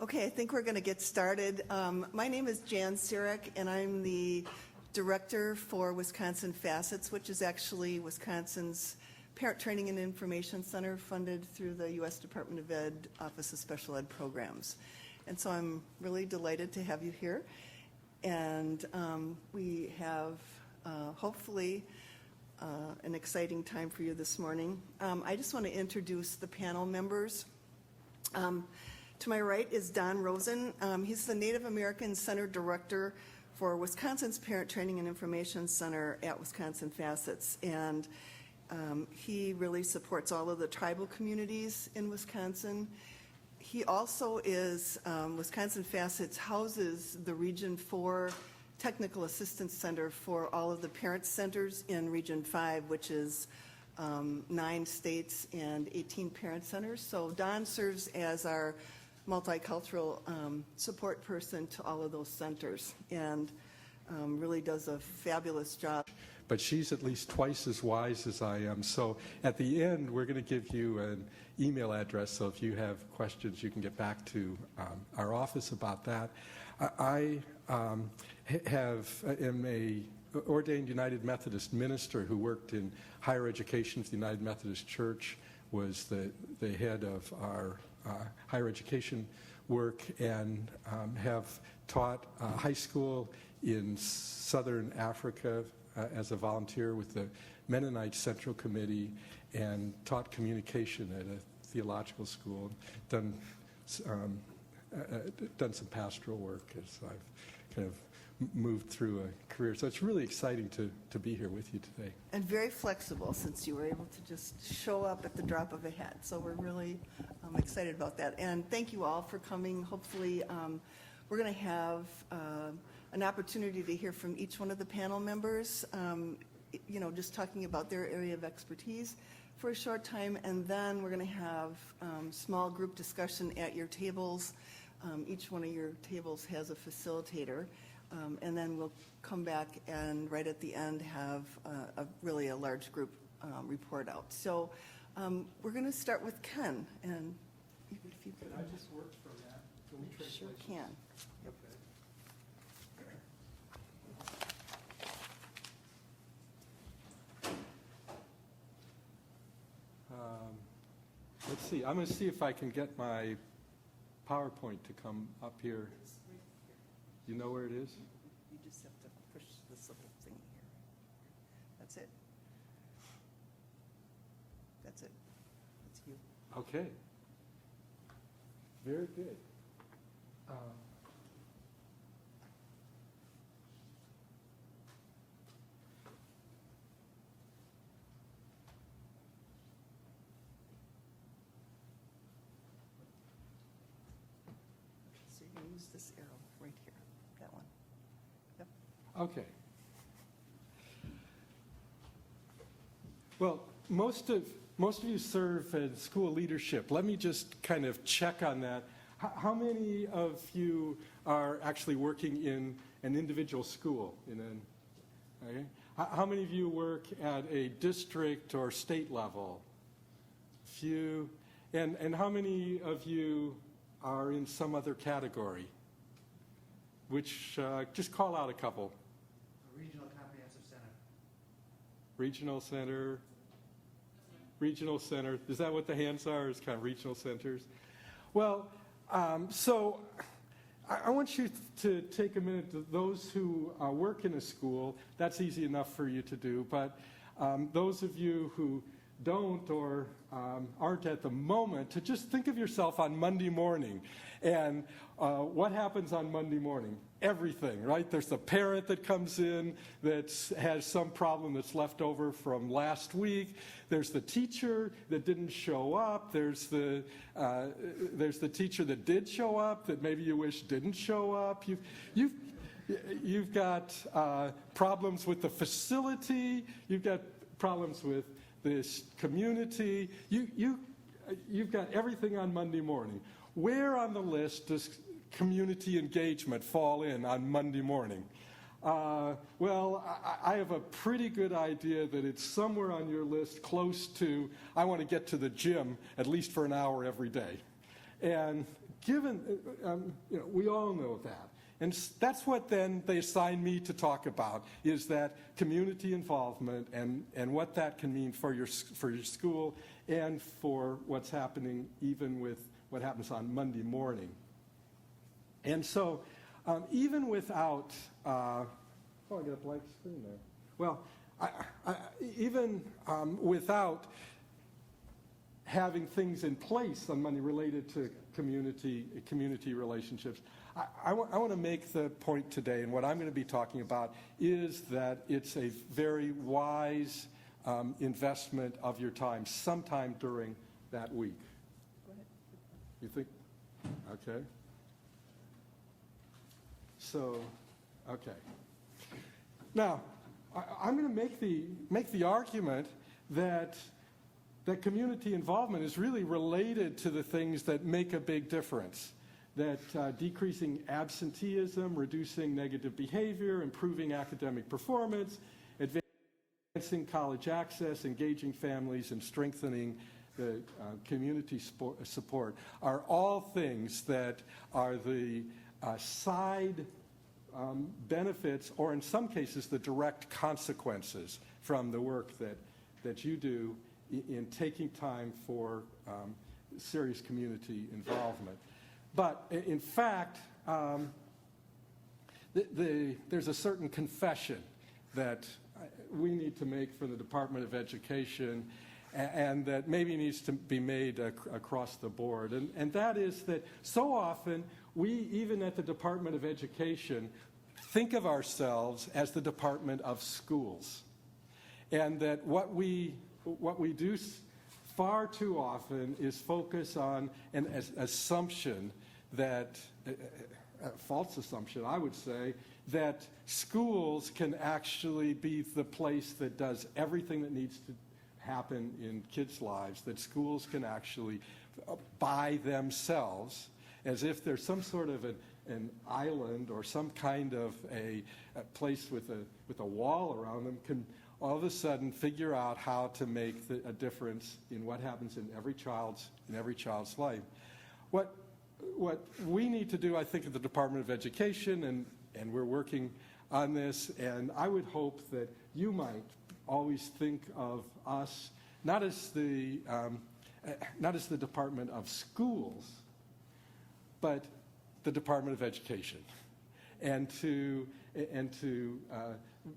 Okay, I think we're going to get started. My name is Jan Serak, and I'm the director for Wisconsin Facets, which is actually Wisconsin's Parent Training and Information Center funded through the U.S. Department of Ed Office of Special Ed Programs. And so I'm really delighted to have you here. And we have hopefully an exciting time for you this morning. I just want to introduce the panel members. To my right is Don Rosen. He's the Native American Center Director for Wisconsin's Parent Training and Information Center at Wisconsin Facets. And he really supports all of the tribal communities in Wisconsin. He also is, Wisconsin Facets houses the Region 4 Technical Assistance Center for all of the parent centers in Region 5, which is 9 states and 18 parent centers. So Don serves as our multicultural support person to all of those centers and really does a fabulous job. But she's at least twice as wise as I am. So at the end, we're going to give you an email address, so if you have questions, you can get back to our office about that. I am a ordained United Methodist minister who worked in higher education for the United Methodist Church, was the head of our higher education work, and have taught high school in Southern Africa as a volunteer with the Mennonite Central Committee, and taught communication at a theological school, done some pastoral work as I've kind of moved through a career. So it's really exciting to be here with you today. And very flexible, since you were able to just show up at the drop of a hat. So we're really excited about that. And thank you all for coming. Hopefully we're going to have an opportunity to hear from each one of the panel members, just talking about their area of expertise for a short time. And then we're going to have small group discussion at your tables. Each one of your tables has a facilitator. And then we'll come back and right at the end have really a large group report out. So we're going to start with Ken. And if you could I just work from that? Can we translate? Sure can. Yep. Let's see. I'm going to see if I can get my PowerPoint to come up here. You know where it is? You just have to push this little thing here. That's it. That's it. That's you. Okay. Very good. So you can use this arrow right here. That one. Yep. Okay. Well, most of you serve in school leadership. Let me just kind of check on that. How many of you are actually working in an individual school? Okay. How many of you work at a district or state level? Few. And how many of you are in some other category? Which, just call out a couple. A regional comprehensive center. Regional center. Regional center. Is that what the hands are? Is kind of regional centers? Well, so I want you to take a minute to those who work in a school. That's easy enough for you to do. But those of you who don't or aren't at the moment, to just think of yourself on Monday morning. And what happens on Monday morning? Everything, right? There's the parent that comes in that has some problem that's left over from last week. There's the teacher that didn't show up. There's the teacher that did show up that maybe you wish didn't show up. You've got problems with the facility. You've got problems with this community. You've got everything on Monday morning. Where on the list does community engagement fall in on Monday morning? Well, I have a pretty good idea that it's somewhere on your list close to, I want to get to the gym at least for an hour every day. And given, we all know that. And that's what then they assigned me to talk about, is that community involvement and what that can mean for your school and for what's happening even with what happens on Monday morning. And so even without, I got a blank screen there. Well, even without having things in place on Monday related to community relationships, I want to make the point today, and what I'm going to be talking about is that it's a very wise investment of your time sometime during that week. Go ahead. You think? Okay. So, okay. Now, I'm going to make the argument that community involvement is really related to the things that make a big difference. That decreasing absenteeism, reducing negative behavior, improving academic performance, advancing college access, engaging families, and strengthening the community support are all things that are the side benefits, or in some cases, the direct consequences from the work that you do in taking time for serious community involvement. But in fact, there's a certain confession that we need to make for the Department of Education, and that maybe needs to be made across the board. And that is that so often we, even at the Department of Education, think of ourselves as the Department of Schools. And that what we do far too often is focus on an assumption that, a false assumption, I would say, that schools can actually be the place that does everything that needs to happen in kids' lives, that schools can actually, by themselves, as if there's some sort of an island or some kind of a place with a wall around them, can all of a sudden figure out how to make a difference in what happens in every child's life. What we need to do, I think, at the Department of Education, and we're working on this, and I would hope that you might always think of us not as the Department of Schools, but the Department of Education, and to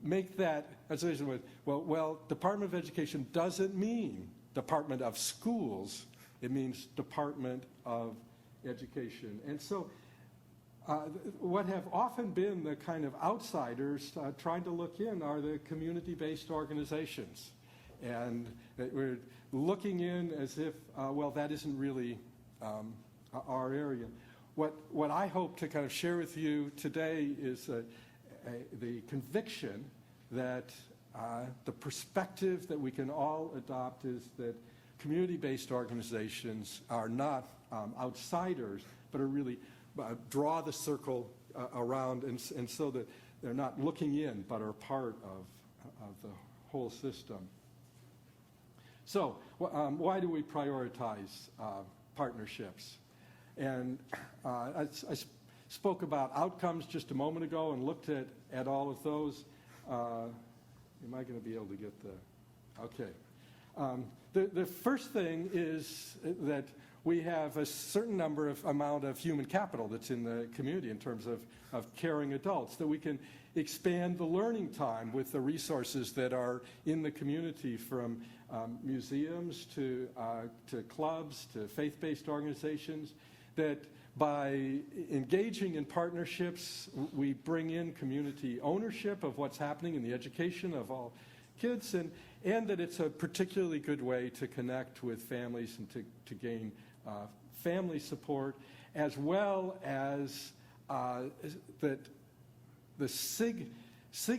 make that association with, well, Department of Education doesn't mean Department of Schools. It means Department of Education. And so what have often been the kind of outsiders trying to look in are the community-based organizations. And we're looking in as if, that isn't really our area. What I hope to kind of share with you today is the conviction that the perspective that we can all adopt is that community-based organizations are not outsiders, but are really draw the circle around, and so that they're not looking in, but are part of the whole system. So why do we prioritize partnerships? And I spoke about outcomes just a moment ago and looked at all of those. Am I going to be able to get the... Okay. The first thing is that we have a certain amount of human capital that's in the community in terms of caring adults, that we can expand the learning time with the resources that are in the community, from museums to clubs to faith-based organizations, that by engaging in partnerships, we bring in community ownership of what's happening in the education of all kids, and that it's a particularly good way to connect with families and to gain family support, as well as that the SIG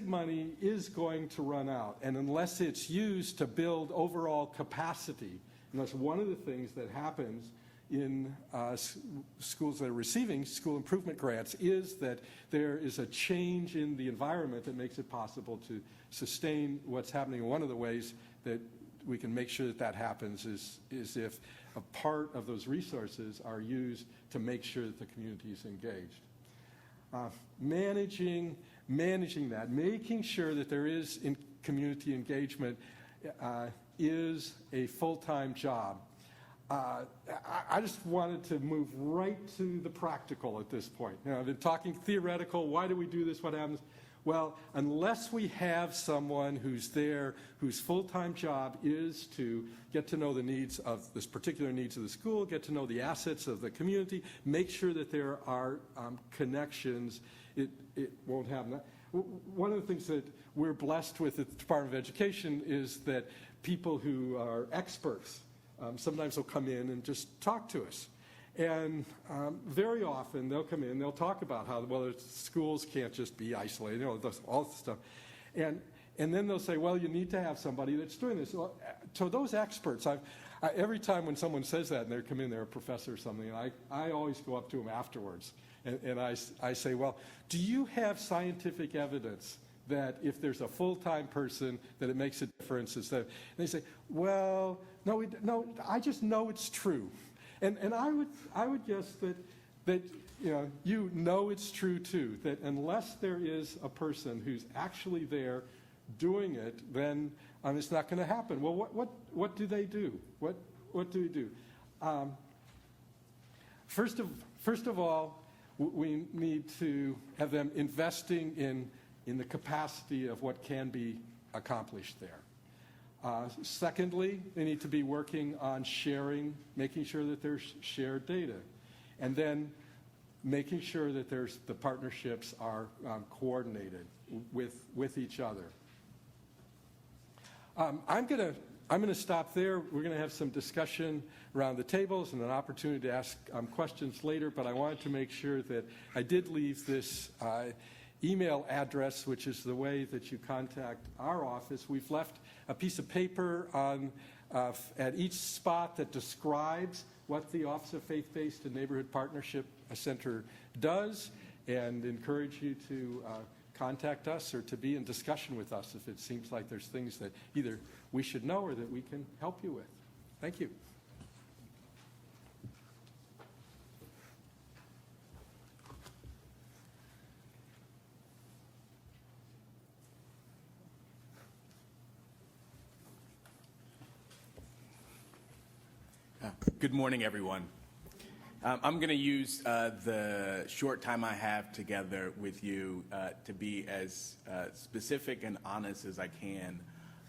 money is going to run out, and unless it's used to build overall capacity, and that's one of the things that happens in schools that are receiving school improvement grants, is that there is a change in the environment that makes it possible to sustain what's happening. One of the ways that we can make sure that that happens is if a part of those resources are used to make sure that the community is engaged. Managing that, making sure that there is community engagement is a full-time job. I just wanted to move right to the practical at this point. I've been talking theoretical. Why do we do this? What happens? Well, unless we have someone who's there, whose full-time job is to get to know the needs of this particular needs of the school, get to know the assets of the community, make sure that there are connections, it won't happen. One of the things that we're blessed with at the Department of Education is that people who are experts sometimes will come in and just talk to us. And very often they'll come in, they'll talk about how, well, schools can't just be isolated, all this stuff. And then they'll say, well, you need to have somebody that's doing this. Well, to those experts, every time when someone says that and they come in, they're a professor or something, I always go up to them afterwards. And I say, well, do you have scientific evidence that if there's a full-time person that it makes a difference? And they say, well, no, I just know it's true. And I would guess that you know it's true too, that unless there is a person who's actually there doing it, then it's not going to happen. Well, what do they do? What do we do? First of all, we need to have them investing in the capacity of what can be accomplished there. Secondly, they need to be working on sharing, making sure that there's shared data, and then making sure that the partnerships are coordinated with each other. I'm going to stop there. We're going to have some discussion around the tables and an opportunity to ask questions later, but I wanted to make sure that I did leave this email address, which is the way that you contact our office. We've left a piece of paper at each spot that describes what the Office of Faith-Based and Neighborhood Partnership Center does, and encourage you to contact us or to be in discussion with us if it seems like there's things that either we should know or that we can help you with. Thank you. Good morning, everyone. I'm going to use the short time I have together with you to be as specific and honest as I can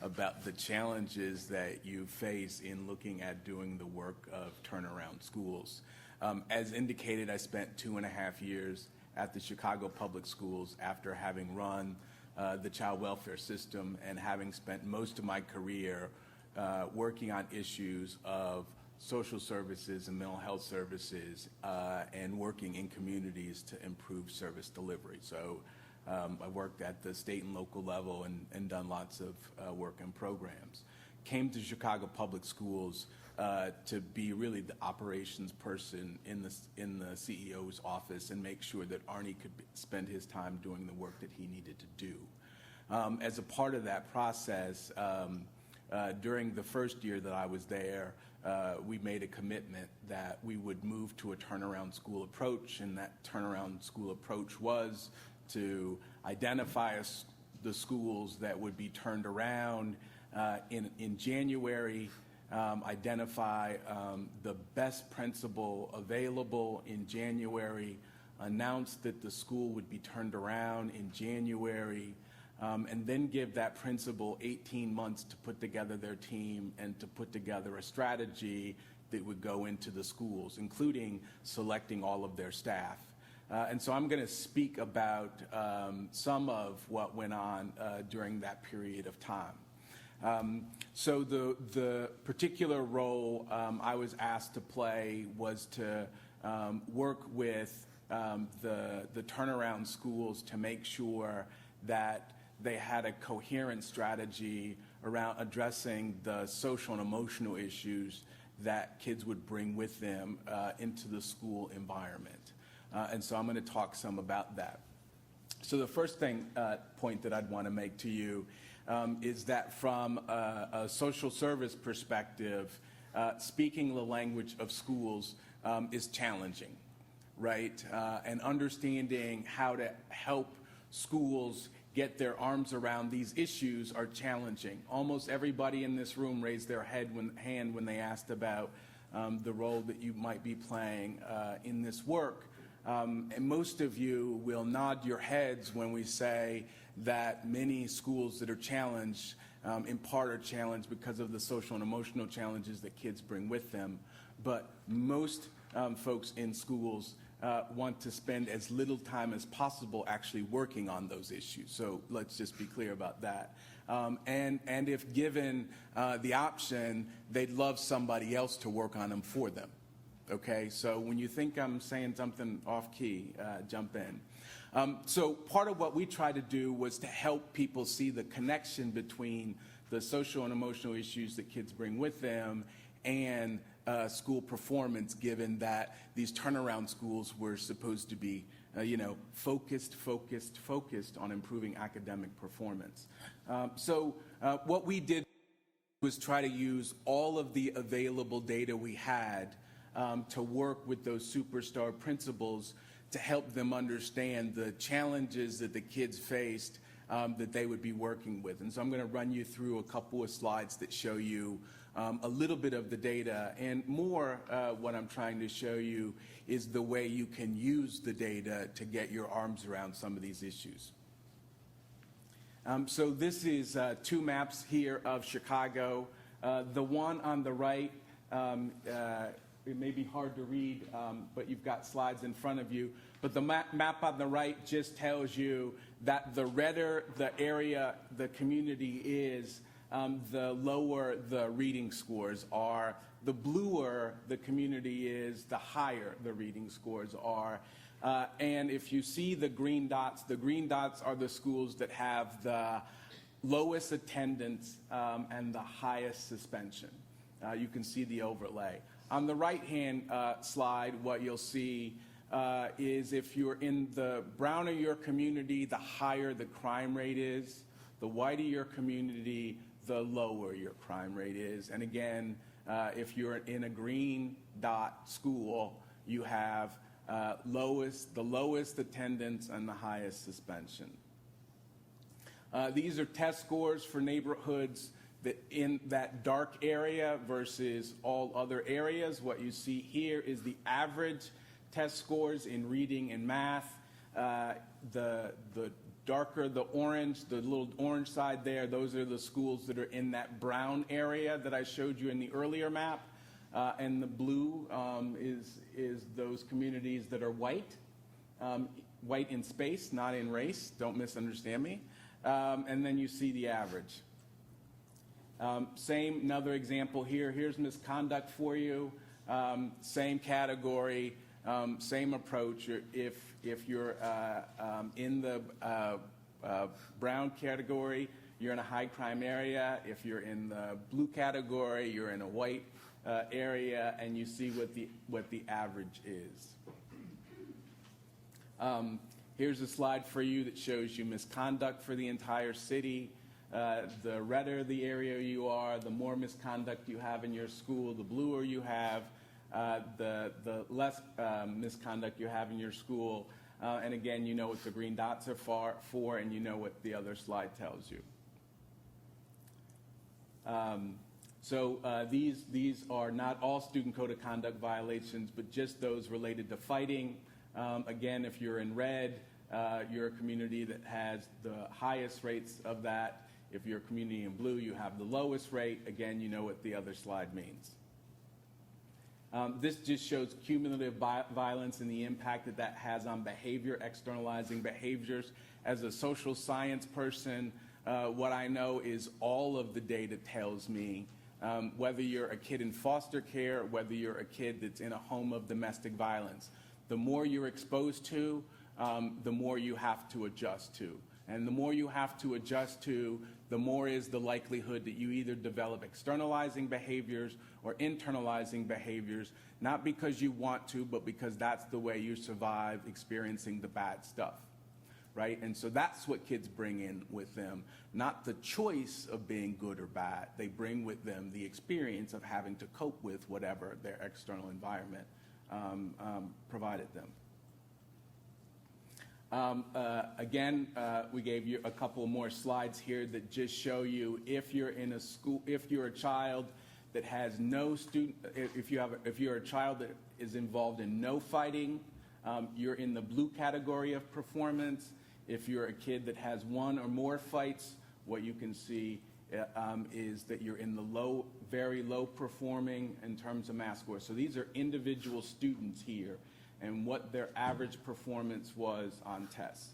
about the challenges that you face in looking at doing the work of turnaround schools. As indicated, I spent 2.5 years at the Chicago Public Schools after having run the child welfare system and having spent most of my career working on issues of social services and mental health services and working in communities to improve service delivery. So I worked at the state and local level and done lots of work and programs. Came to Chicago Public Schools to be really the operations person in the CEO's office and make sure that Arnie could spend his time doing the work that he needed to do. As a part of that process, during the first year that I was there, we made a commitment that we would move to a turnaround school approach, and that turnaround school approach was to identify the schools that would be turned around in January, identify the best principal available in January, announce that the school would be turned around in January, and then give that principal 18 months to put together their team and to put together a strategy that would go into the schools, including selecting all of their staff. And so I'm going to speak about some of what went on during that period of time. So the particular role I was asked to play was to work with the turnaround schools to make sure that they had a coherent strategy around addressing the social and emotional issues that kids would bring with them into the school environment. And so I'm going to talk some about that. So the first point that I'd want to make to you is that from a social service perspective, speaking the language of schools is challenging, right? And understanding how to help schools get their arms around these issues are challenging. Almost everybody in this room raised their hand when they asked about the role that you might be playing in this work. And most of you will nod your heads when we say that many schools that are challenged, in part are challenged because of the social and emotional challenges that kids bring with them. But most folks in schools want to spend as little time as possible actually working on those issues. So let's just be clear about that. And if given the option, they'd love somebody else to work on them for them. Okay, so when you think I'm saying something off key, jump in. So part of what we tried to do was to help people see the connection between the social and emotional issues that kids bring with them and school performance, given that these turnaround schools were supposed to be, focused on improving academic performance. So what we did was try to use all of the available data we had to work with those superstar principals to help them understand the challenges that the kids faced that they would be working with. And so I'm going to run you through a couple of slides that show you a little bit of the data, and more what I'm trying to show you is the way you can use the data to get your arms around some of these issues. So this is two maps here of Chicago. The one on the right, it may be hard to read, but you've got slides in front of you. But the map on the right just tells you that the redder the area, the community is, the lower the reading scores are. The bluer the community is, the higher the reading scores are. And if you see the green dots are the schools that have the lowest attendance and the highest suspension. You can see the overlay. On the right-hand slide, what you'll see is if you're in the browner your community, the higher the crime rate is. The whiter your community, the lower your crime rate is. And again, if you're in a green dot school, you have the lowest attendance and the highest suspension. These are test scores for neighborhoods that in that dark area versus all other areas. What you see here is the average test scores in reading and math. The darker the orange, the little orange side there, those are the schools that are in that brown area that I showed you in the earlier map. And the blue is those communities that are white. White in space, not in race, don't misunderstand me. And then you see the average. Another example here. Here's misconduct for you. Same category, same approach. If you're in the brown category, you're in a high crime area. If you're in the blue category, you're in a white area, and you see what the average is. Here's a slide for you that shows you misconduct for the entire city. The redder the area you are, the more misconduct you have in your school. The bluer you have, the less misconduct you have in your school. And again, you know what the green dots are for, and you know what the other slide tells you. These are not all student code of conduct violations, but just those related to fighting. Again, if you're in red, you're a community that has the highest rates of that. If you're a community in blue, you have the lowest rate. Again, you know what the other slide means. This just shows cumulative violence and the impact that has on behavior, externalizing behaviors. As a social science person, what I know is all of the data tells me whether you're a kid in foster care, whether you're a kid that's in a home of domestic violence. The more you're exposed to, the more you have to adjust to. And the more you have to adjust to, the more is the likelihood that you either develop externalizing behaviors or internalizing behaviors, not because you want to, but because that's the way you survive experiencing the bad stuff. right? And so that's what kids bring in with them, not the choice of being good or bad. They bring with them the experience of having to cope with whatever their external environment provided them. Again, we gave you a couple more slides here that just show you if you're in a school, if you're a child that has no student, if you're a child that is involved in no fighting, you're in the blue category of performance. If you're a kid that has one or more fights, what you can see is that you're in the low, very low performing in terms of math scores. So these are individual students here and what their average performance was on tests.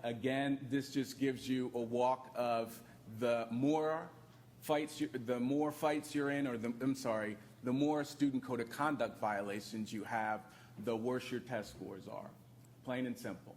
Again, this just gives you a walk of the more fights you're in, or the more student code of conduct violations you have, the worse your test scores are. Plain and simple.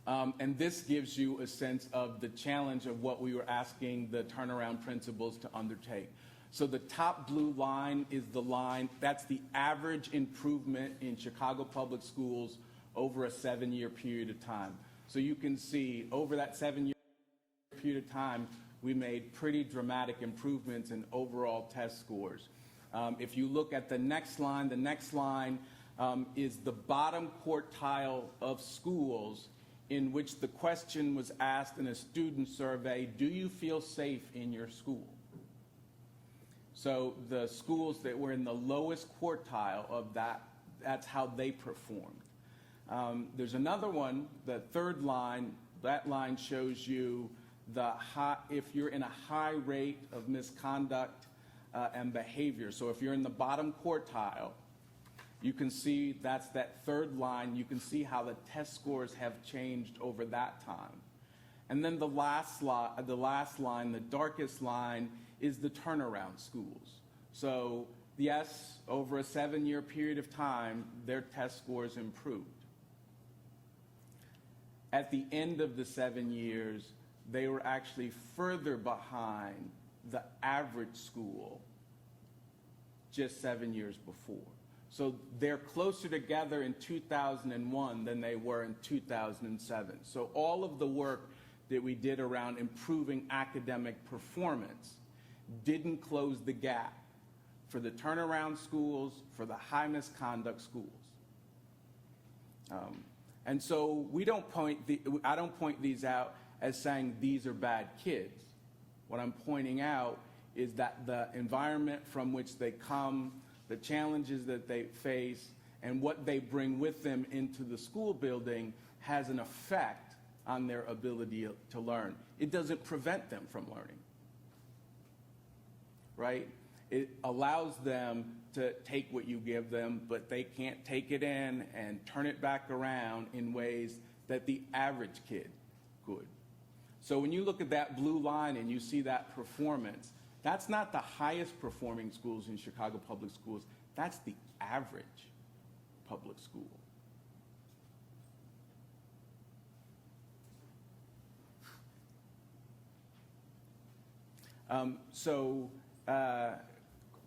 And this gives you a sense of the challenge of what we were asking the turnaround principals to undertake. So the top blue line is the line, that's the average improvement in Chicago Public Schools over a 7-year period of time. So you can see over that 7-year period of time, we made pretty dramatic improvements in overall test scores. If you look at the next line is the bottom quartile of schools in which the question was asked in a student survey, do you feel safe in your school? So the schools that were in the lowest quartile of that, that's how they performed. There's another one, the third line, that line shows you if you're in a high rate of misconduct and behavior. So if you're in the bottom quartile, you can see that's that third line. You can see how the test scores have changed over that time. And then the last line, the darkest line, is the turnaround schools. So yes, over a 7-year period of time, their test scores improved. At the end of the 7 years, they were actually further behind the average school just 7 years before. So they're closer together in 2001 than they were in 2007. So all of the work that we did around improving academic performance didn't close the gap for the turnaround schools, for the high misconduct schools. And so I don't point these out as saying these are bad kids. What I'm pointing out is that the environment from which they come, the challenges that they face, and what they bring with them into the school building has an effect on their ability to learn. It doesn't prevent them from learning, right? It allows them to take what you give them, but they can't take it in and turn it back around in ways that the average kid could. So when you look at that blue line and you see that performance, that's not the highest performing schools in Chicago Public Schools. That's the average public school.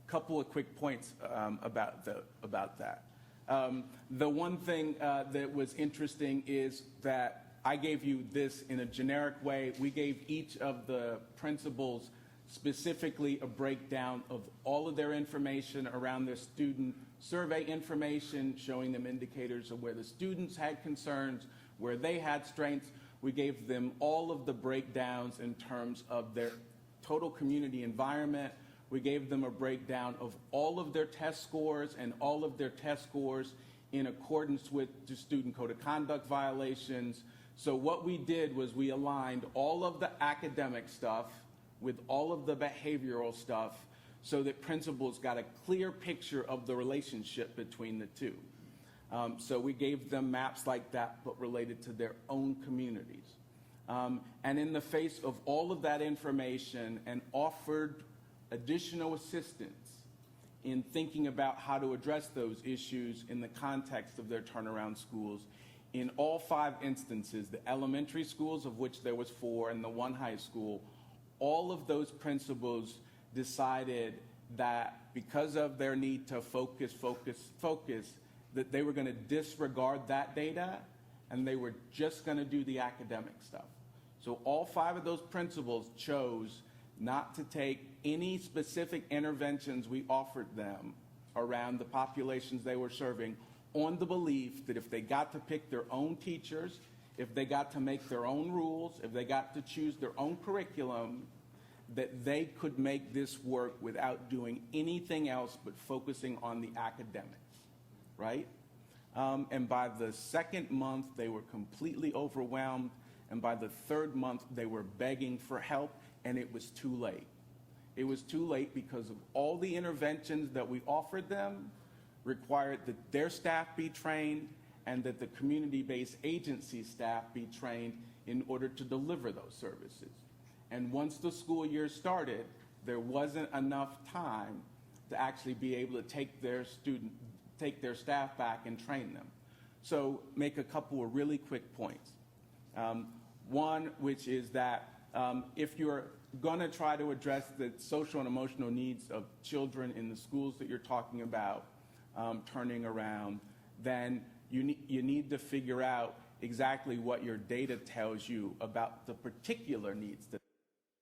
Couple of quick points about that. The one thing that was interesting is that I gave you this in a generic way. We gave each of the principals specifically a breakdown of all of their information around their student survey information, showing them indicators of where the students had concerns, where they had strengths. We gave them all of the breakdowns in terms of their total community environment. We gave them a breakdown of all of their test scores and all of their test scores in accordance with the student code of conduct violations. So what we did was we aligned all of the academic stuff with all of the behavioral stuff so that principals got a clear picture of the relationship between the two. So we gave them maps like that, but related to their own communities. And in the face of all of that information, and offered additional assistance in thinking about how to address those issues in the context of their turnaround schools. In all 5 instances, the elementary schools, of which there was 4, and the 1 high school, all of those principals decided that because of their need to focus, that they were going to disregard that data and they were just going to do the academic stuff. So all 5 of those principals chose not to take any specific interventions we offered them around the populations they were serving, on the belief that if they got to pick their own teachers, if they got to make their own rules, if they got to choose their own curriculum, that they could make this work without doing anything else but focusing on the academics, right? And by the 2nd month, they were completely overwhelmed. And by the 3rd month, they were begging for help, and it was too late. It was too late because of all the interventions that we offered them required that their staff be trained and that the community-based agency staff be trained in order to deliver those services. And once the school year started, there wasn't enough time to actually be able to take their staff back and train them. So make a couple of really quick points. One, which is that if you're going to try to address the social and emotional needs of children in the schools that you're talking about turning around, then you need to figure out exactly what your data tells you about the particular needs that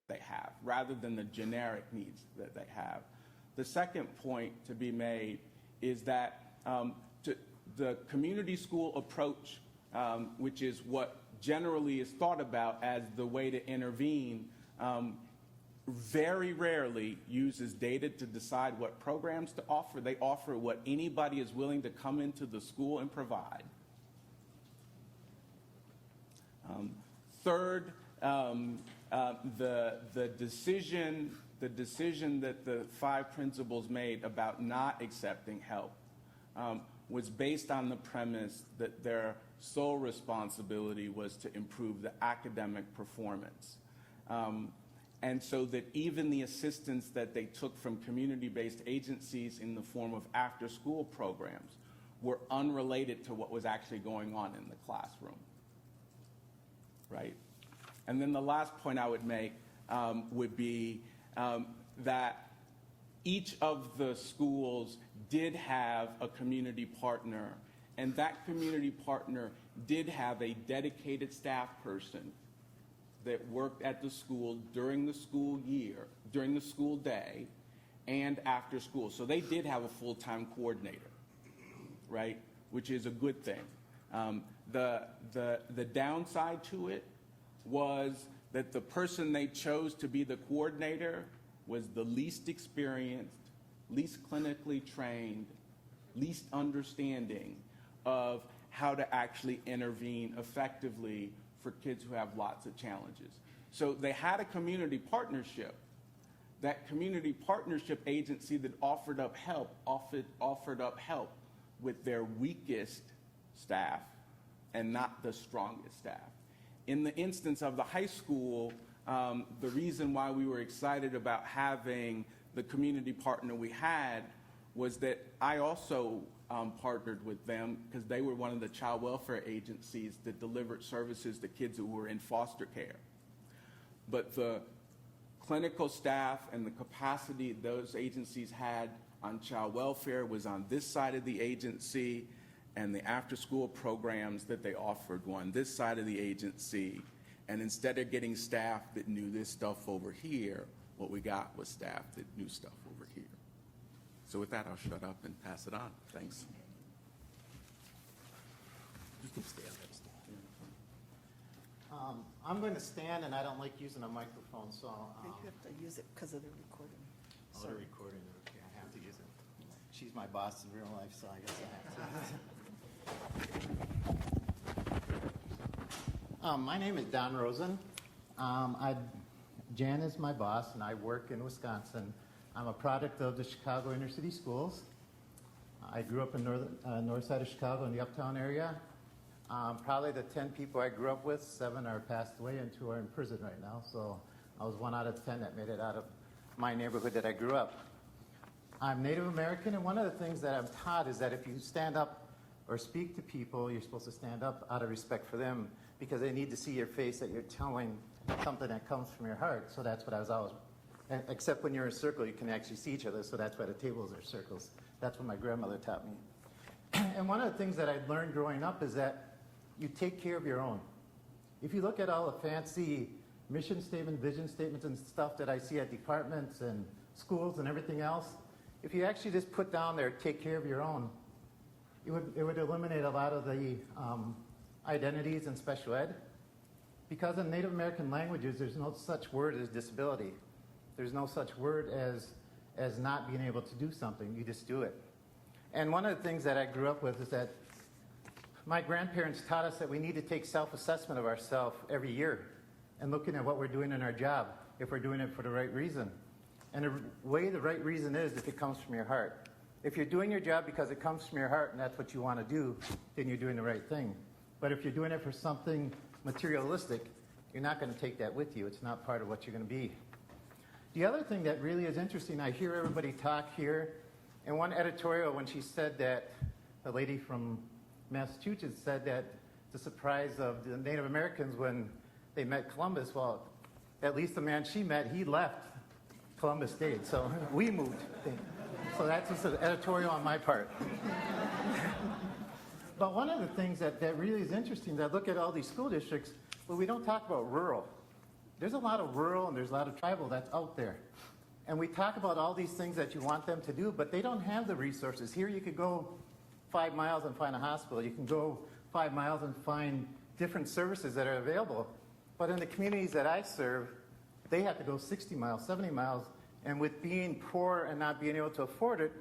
they have, rather than the generic needs that they have. The second point to be made is that the community school approach, which is what generally is thought about as the way to intervene, very rarely uses data to decide what programs to offer. They offer what anybody is willing to come into the school and provide. Third, the decision that the 5 principals made about not accepting help was based on the premise that their sole responsibility was to improve the academic performance. And so that even the assistance that they took from community-based agencies in the form of after-school programs were unrelated to what was actually going on in the classroom, right? And then the last point I would make would be that each of the schools did have a community partner, and that community partner did have a dedicated staff person that worked at the school during the school year, during the school day, and after school. So they did have a full-time coordinator, right? Which is a good thing. The downside to it was that the person they chose to be the coordinator was the least experienced, least clinically trained, least understanding of how to actually intervene effectively for kids who have lots of challenges. So they had a community partnership. That community partnership agency that offered up help with their weakest staff and not the strongest staff. In the instance of the high school, the reason why we were excited about having the community partner we had was that I also partnered with them because they were one of the child welfare agencies that delivered services to kids who were in foster care. But the clinical staff and the capacity those agencies had on child welfare was on this side of the agency, and the after-school programs that they offered were on this side of the agency. And instead of getting staff that knew this stuff over here, what we got was staff that knew stuff over here. So with that, I'll shut up and pass it on. Thanks. You can stay up there. I'm going to stand, and I don't like using a microphone, so. You have to use it because of the recording. Oh, the recording, okay, I have to use it. She's my boss in real life, so I guess I have to. My name is Don Rosen. Jan is my boss, and I work in Wisconsin. I'm a product of the Chicago inner city schools. I grew up in north side of Chicago in the uptown area. Probably the 10 people I grew up with, 7 are passed away and 2 are in prison right now. So I was 1 out of 10 that made it out of my neighborhood that I grew up. I'm Native American, and one of the things that I'm taught is that if you stand up or speak to people, you're supposed to stand up out of respect for them because they need to see your face that you're telling something that comes from your heart. So that's what I was always, except when you're in a circle, you can actually see each other. So that's why the tables are circles. That's what my grandmother taught me. And one of the things that I learned growing up is that you take care of your own. If you look at all the fancy mission statement, vision statements and stuff that I see at departments and schools and everything else, if you actually just put down there, take care of your own, it would eliminate a lot of the identities in special ed. Because in Native American languages, there's no such word as disability. There's no such word as not being able to do something. You just do it. And one of the things that I grew up with is that my grandparents taught us that we need to take self-assessment of ourselves every year and looking at what we're doing in our job, if we're doing it for the right reason. And the way the right reason is if it comes from your heart. If you're doing your job because it comes from your heart and that's what you want to do, then you're doing the right thing. But if you're doing it for something materialistic, you're not going to take that with you. It's not part of what you're going to be. The other thing that really is interesting, I hear everybody talk here, and one editorial when she said that, the lady from Massachusetts said that the surprise of the Native Americans when they met Columbus, well, at least the man she met, he left. Columbus stayed, so we moved. So that's just an editorial on my part. But one of the things that really is interesting, that look at all these school districts, but we don't talk about rural. There's a lot of rural and there's a lot of tribal that's out there. And we talk about all these things that you want them to do, but they don't have the resources. Here you could go 5 miles and find a hospital. You can go 5 miles and find different services that are available. But in the communities that I serve, they have to go 60 miles, 70 miles, and with being poor and not being able to afford it,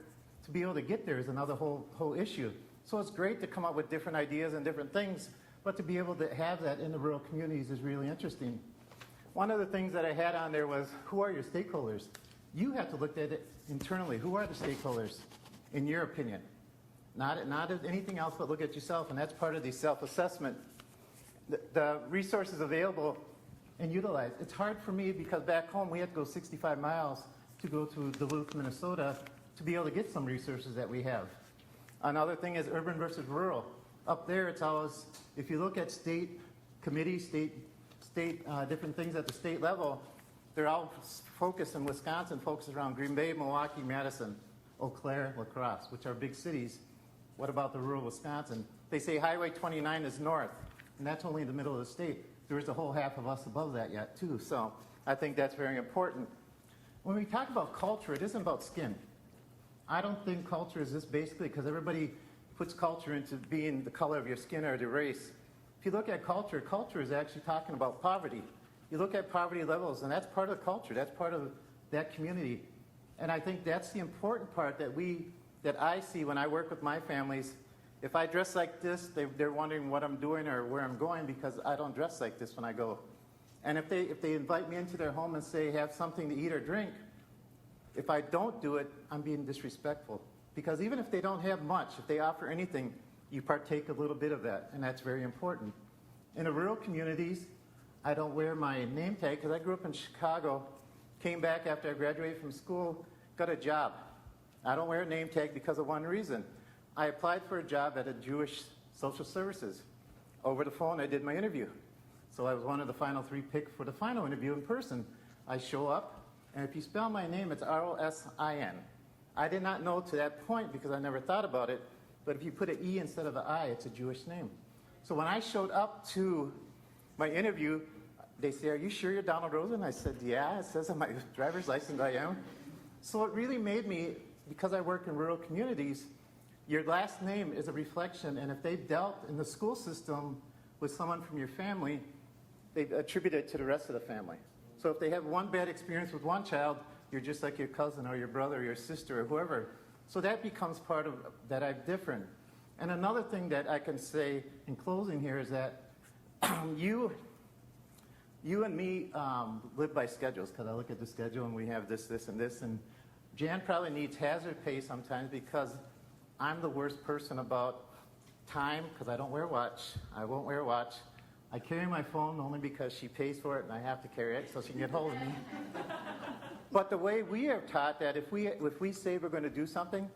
to be able to get there is another whole issue. So it's great to come up with different ideas and different things, but to be able to have that in the rural communities is really interesting. One of the things that I had on there was, who are your stakeholders? You have to look at it internally. Who are the stakeholders, in your opinion? Not anything else, but look at yourself, and that's part of the self-assessment. The resources available and utilized. It's hard for me because back home we had to go 65 miles to go to Duluth, Minnesota, to be able to get some resources that we have. Another thing is urban versus rural. Up there, it's always, if you look at state committees, different things at the state level, they're all focused in Wisconsin, focused around Green Bay, Milwaukee, Madison, Eau Claire, La Crosse, which are big cities. What about the rural Wisconsin? They say Highway 29 is north, and that's only in the middle of the state. There's a whole half of us above that yet, too. So I think that's very important. When we talk about culture, it isn't about skin. I don't think culture is just basically because everybody puts culture into being the color of your skin or the race. If you look at culture, culture is actually talking about poverty. You look at poverty levels, and that's part of the culture. That's part of that community. And I think that's the important part that I see when I work with my families. If I dress like this, they're wondering what I'm doing or where I'm going because I don't dress like this when I go. And if they invite me into their home and say, have something to eat or drink, if I don't do it, I'm being disrespectful. Because even if they don't have much, if they offer anything, you partake a little bit of that, and that's very important. In the rural communities, I don't wear my name tag because I grew up in Chicago, came back after I graduated from school, got a job. I don't wear a name tag because of one reason. I applied for a job at a Jewish social services. Over the phone, I did my interview. So I was one of the final 3 picked for the final interview in person. I show up, and if you spell my name, it's Rosin. I did not know to that point because I never thought about it, but if you put an E instead of an I, it's a Jewish name. So when I showed up to my interview, they say, are you sure you're Donald Rosen? I said, yeah, it says on my driver's license I am. So it really made me, because I work in rural communities, your last name is a reflection, and if they dealt in the school system with someone from your family, they attribute it to the rest of the family. So if they have one bad experience with one child, you're just like your cousin or your brother or your sister or whoever. So that becomes part of that I'm different. And another thing that I can say in closing here is that you and me live by schedules, because I look at the schedule and we have this, and this. And Jan probably needs hazard pay sometimes because I'm the worst person about time because I don't wear a watch. I won't wear a watch. I carry my phone only because she pays for it and I have to carry it so she can get hold of me. But the way we are taught that if we say we're going to do something,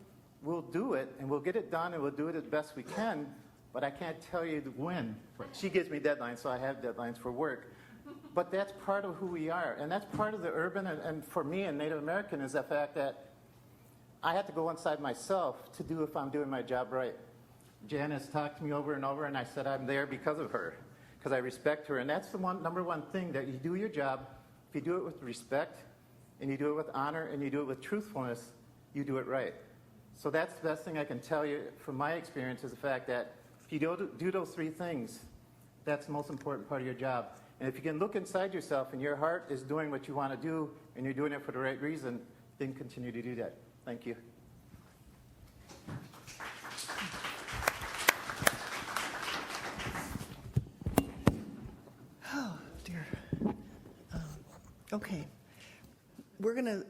we'll do it and we'll get it done and we'll do it as best we can, but I can't tell you when. She gives me deadlines, so I have deadlines for work. But that's part of who we are, and that's part of the urban, and for me and Native American is the fact that I have to go inside myself to do if I'm doing my job right. Janice talked to me over and over, and I said I'm there because of her, because I respect her. And that's the number one thing, that you do your job. If you do it with respect, and you do it with honor, and you do it with truthfulness, you do it right. So that's the best thing I can tell you from my experience, is the fact that if you do those three things, that's the most important part of your job. And if you can look inside yourself and your heart is doing what you want to do and you're doing it for the right reason, then continue to do that. Thank you. Oh, dear. Okay. We're going to,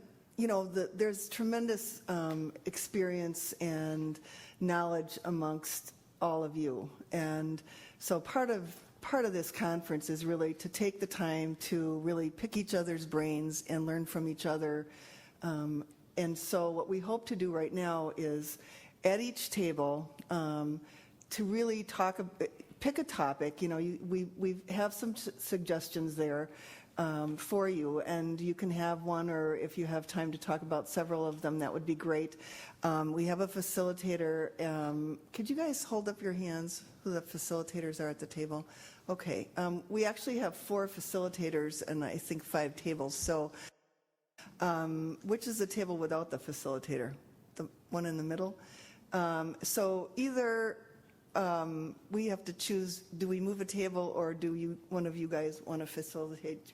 there's tremendous experience and knowledge amongst all of you. And so part of this conference is really to take the time to really pick each other's brains and learn from each other. And so what we hope to do right now is at each table to really pick a topic. We have some suggestions there for you, and you can have one, or if you have time to talk about several of them, that would be great. We have a facilitator. Could you guys hold up your hands, who the facilitators are at the table? Okay. We actually have 4 facilitators and I think 5 tables. So which is the table without the facilitator? The one in the middle? So either we have to choose, do we move a table, or do one of you guys want to facilitate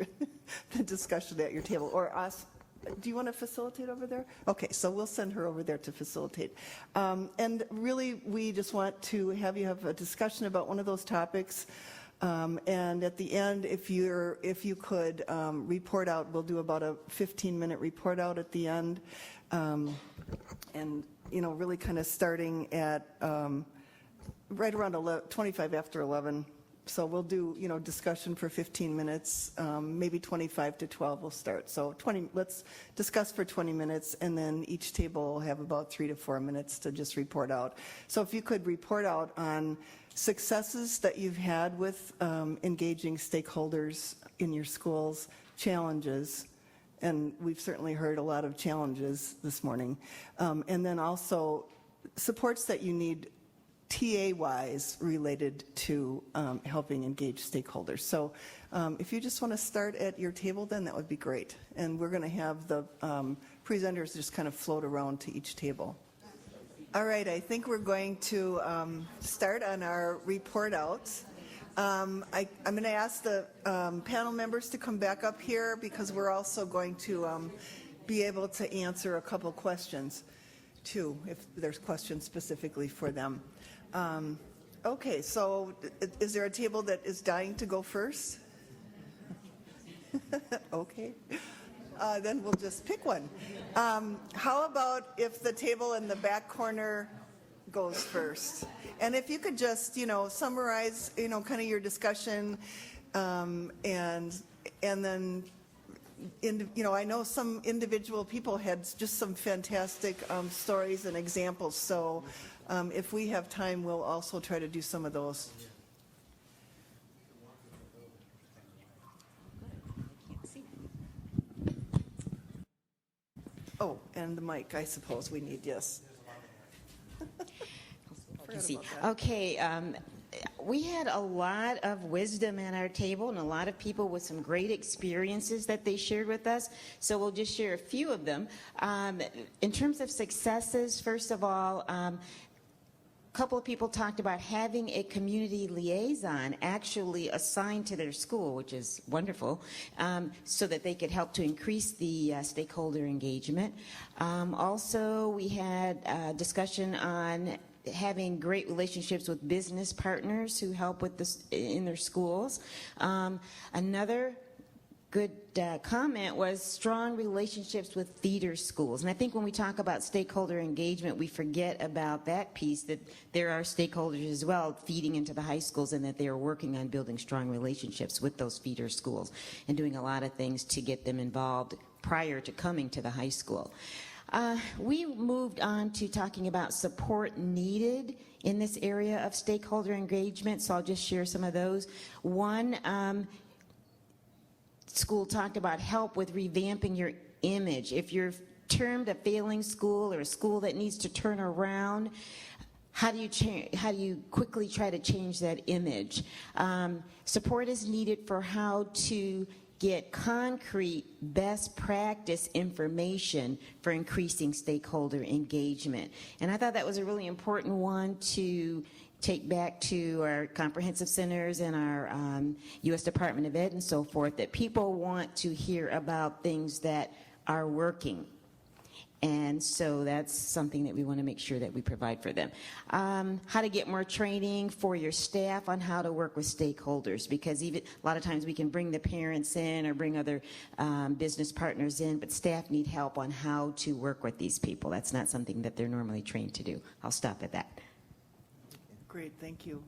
the discussion at your table? Or us? Do you want to facilitate over there? Okay, so we'll send her over there to facilitate. And really, we just want to have you have a discussion about one of those topics. And at the end, if you could report out, we'll do about a 15-minute report out at the end. And, really kind of starting at right around 25 after 11. So we'll do, discussion for 15 minutes, maybe 25 to 12 we'll start. So let's discuss for 20 minutes, and then each table will have about 3 to 4 minutes to just report out. So if you could report out on successes that you've had with engaging stakeholders in your schools, challenges, and we've certainly heard a lot of challenges this morning, and then also supports that you need TA-wise related to helping engage stakeholders. So if you just want to start at your table, then that would be great. And we're going to have the presenters just kind of float around to each table. All right, I think we're going to start on our report outs. I'm going to ask the panel members to come back up here, because we're also going to be able to answer a couple questions too, if there's questions specifically for them. Okay, so is there a table that is dying to go first? Okay. Then we'll just pick one. How about if the table in the back corner goes first? And if you could just, summarize, kind of your discussion, and then, I know some individual people had just some fantastic stories and examples. So if we have time, we'll also try to do some of those. Oh, and the mic, I suppose we need, yes. Okay, we had a lot of wisdom at our table, and a lot of people with some great experiences that they shared with us. So we'll just share a few of them. In terms of successes, first of all, a couple of people talked about having a community liaison actually assigned to their school, which is wonderful, so that they could help to increase the stakeholder engagement. Also, we had a discussion on having great relationships with business partners who help with this in their schools. Another good comment was strong relationships with feeder schools. And I think when we talk about stakeholder engagement, we forget about that piece, that there are stakeholders as well feeding into the high schools, and that they are working on building strong relationships with those feeder schools and doing a lot of things to get them involved prior to coming to the high school. We moved on to talking about support needed in this area of stakeholder engagement, so I'll just share some of those. One, school talked about help with revamping your image. If you're termed a failing school or a school that needs to turn around, how do you quickly try to change that image? Support is needed for how to get concrete best practice information for increasing stakeholder engagement. And I thought that was a really important one to take back to our comprehensive centers and our U.S. Department of Ed and so forth, that people want to hear about things that are working. And so that's something that we want to make sure that we provide for them. How to get more training for your staff on how to work with stakeholders, because even a lot of times we can bring the parents in or bring other business partners in, but staff need help on how to work with these people. That's not something that they're normally trained to do. I'll stop at that. Great, thank you.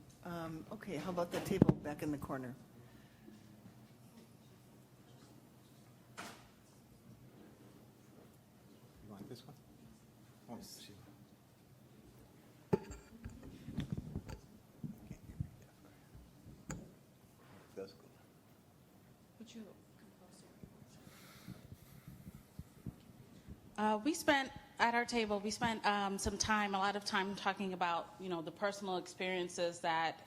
Okay, how about the table back in the corner? You want this one? Oh, shoot. That's good. Would you come closer? We spent at our table. We spent a lot of time talking about the personal experiences that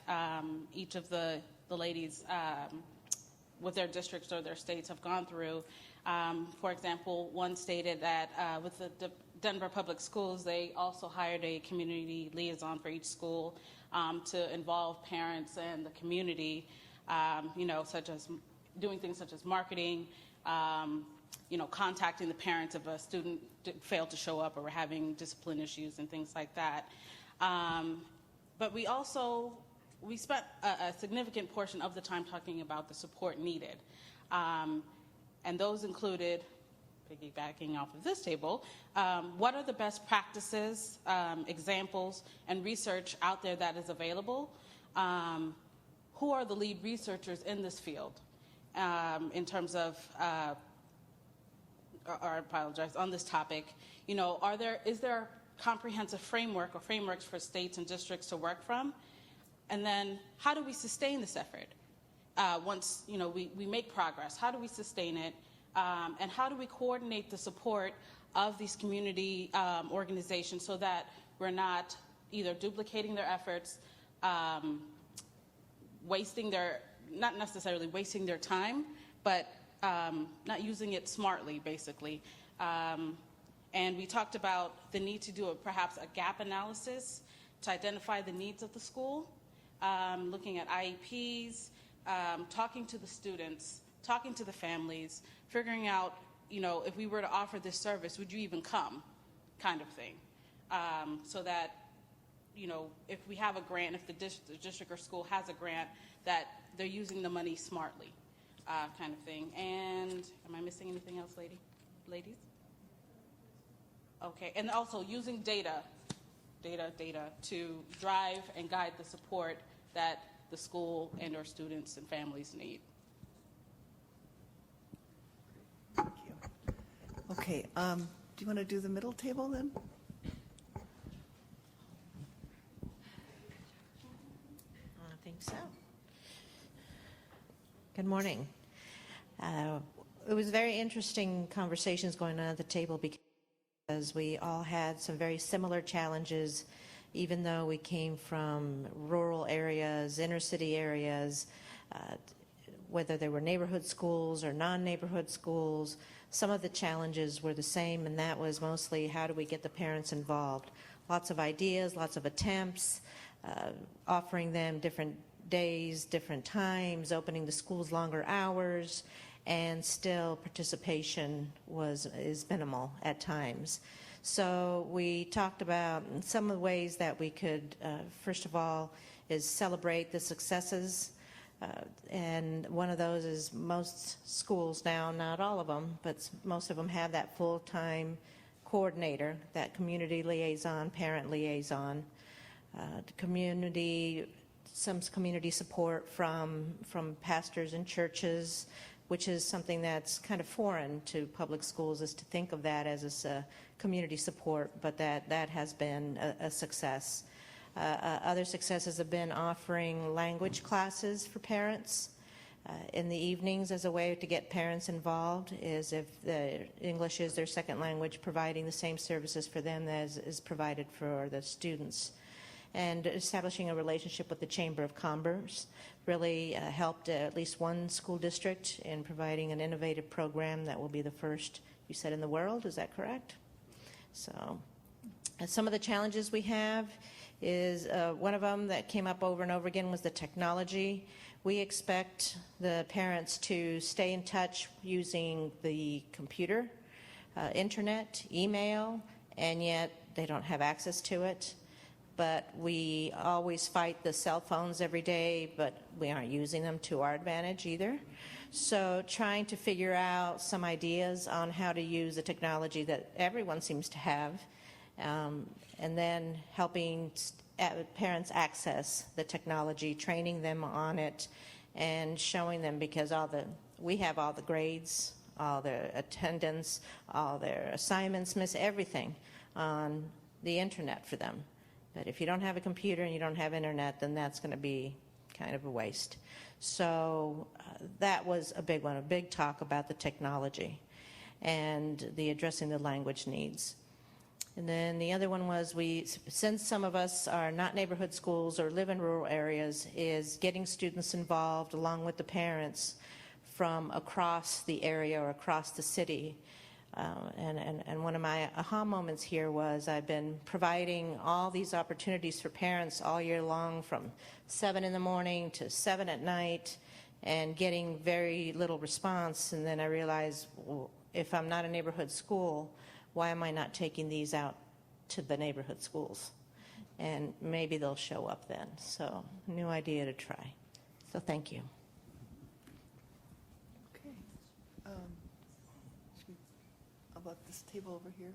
each of the ladies with their districts or their states have gone through. For example, one stated that with the Denver Public Schools, they also hired a community liaison for each school to involve parents and the community, such as doing things such as marketing, contacting the parents if a student failed to show up or were having discipline issues and things like that. But we spent a significant portion of the time talking about the support needed. And those included, piggybacking off of this table, what are the best practices, examples, and research out there that is available? Who are the lead researchers in this field in terms of, on this topic? Is there a comprehensive framework or frameworks for states and districts to work from? And then how do we sustain this effort? Once we make progress, how do we sustain it? And how do we coordinate the support of these community organizations so that we're not either duplicating their efforts, not necessarily wasting their time, but not using it smartly, basically. And we talked about the need to do perhaps a gap analysis to identify the needs of the school, looking at IEPs, talking to the students, talking to the families, figuring out, if we were to offer this service, would you even come, kind of thing. So that, if we have a grant, if the district or school has a grant, that they're using the money smartly, kind of thing. And am I missing anything else, ladies? Okay, and also using data to drive and guide the support that the school and our students and families need. Thank you. Okay, do you want to do the middle table then? I think so. Good morning. It was very interesting conversations going on at the table because we all had some very similar challenges, even though we came from rural areas, inner city areas, whether they were neighborhood schools or non-neighborhood schools. Some of the challenges were the same, and that was mostly how do we get the parents involved. Lots of ideas, lots of attempts, offering them different days, different times, opening the schools longer hours, and still participation is minimal at times. So we talked about some of the ways that we could, first of all, is celebrate the successes. And one of those is most schools now, not all of them, but most of them have that full-time coordinator, that community liaison, parent liaison, some community support from pastors and churches, which is something that's kind of foreign to public schools, is to think of that as a community support, but that has been a success. Other successes have been offering language classes for parents in the evenings as a way to get parents involved, is if English is their second language, providing the same services for them as is provided for the students. and establishing a relationship with the Chamber of Commerce really helped at least one school district in providing an innovative program that will be the first, you said, in the world. Is that correct? So some of the challenges we have is one of them that came up over and over again was the technology. We expect the parents to stay in touch using the computer, internet, email, and yet they don't have access to it. But we always fight the cell phones every day, but we aren't using them to our advantage either. So trying to figure out some ideas on how to use the technology that everyone seems to have, and then helping parents access the technology, training them on it, and showing them, because we have all the grades, all their attendance, all their assignments, everything on the internet for them. But if you don't have a computer and you don't have internet, then that's going to be kind of a waste. So that was a big one, a big talk about the technology and the addressing the language needs. And then the other one was since some of us are not neighborhood schools or live in rural areas, is getting students involved along with the parents from across the area or across the city. And one of my aha moments here was I've been providing all these opportunities for parents all year long, from 7 in the morning to 7 at night, and getting very little response. And then I realized, well, if I'm not a neighborhood school, why am I not taking these out to the neighborhood schools? And maybe they'll show up then. So, new idea to try. So thank you. Okay. How about this table over here?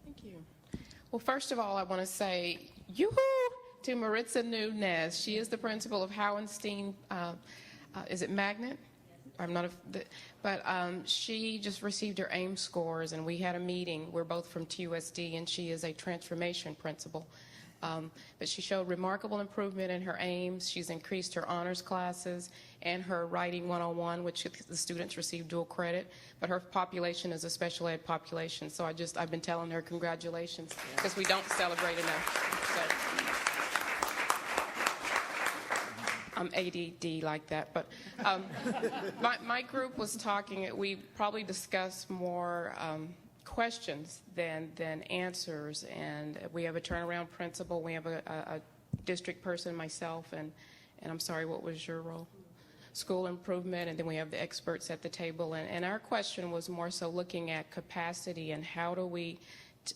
Thank you. Well, first of all, I want to say yoo-hoo to Maritza Nunez. She is the principal of Howenstein, is it Magnet? I'm not, but she just received her AIM scores, and we had a meeting. We're both from TUSD, and she is a transformation principal. But she showed remarkable improvement in her AIMs. She's increased her honors classes and her writing 101, which the students receive dual credit. But her population is a special ed population, so I've been telling her congratulations, because we don't celebrate enough. So, I'm ADD like that, but my group was talking. We probably discussed more questions than answers, and we have a turnaround principal. We have a district person, myself, and I'm sorry, what was your role? School improvement, and then we have the experts at the table. And our question was more so looking at capacity and how do we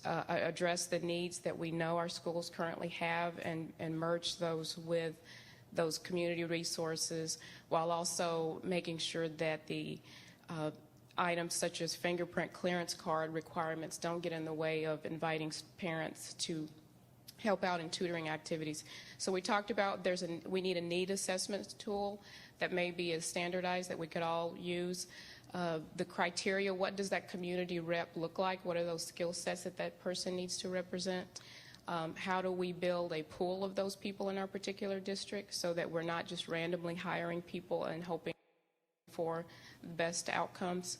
address the needs that we know our schools currently have and merge those with those community resources, while also making sure that the items such as fingerprint clearance card requirements don't get in the way of inviting parents to help out in tutoring activities. So we talked about we need a need assessment tool that may be as standardized that we could all use. The criteria, what does that community rep look like? What are those skill sets that person needs to represent? How do we build a pool of those people in our particular district so that we're not just randomly hiring people and hoping for the best outcomes?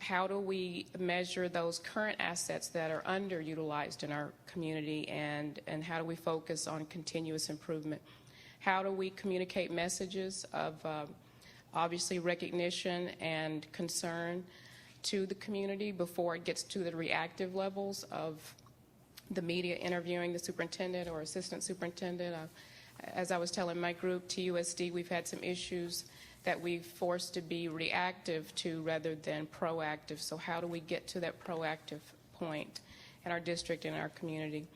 How do we measure those current assets that are underutilized in our community, and how do we focus on continuous improvement? How do we communicate messages of obviously recognition and concern to the community before it gets to the reactive levels of the media interviewing the superintendent or assistant superintendent? As I was telling my group, TUSD, we've had some issues that we've forced to be reactive to rather than proactive. So how do we get to that proactive point in our district and our community?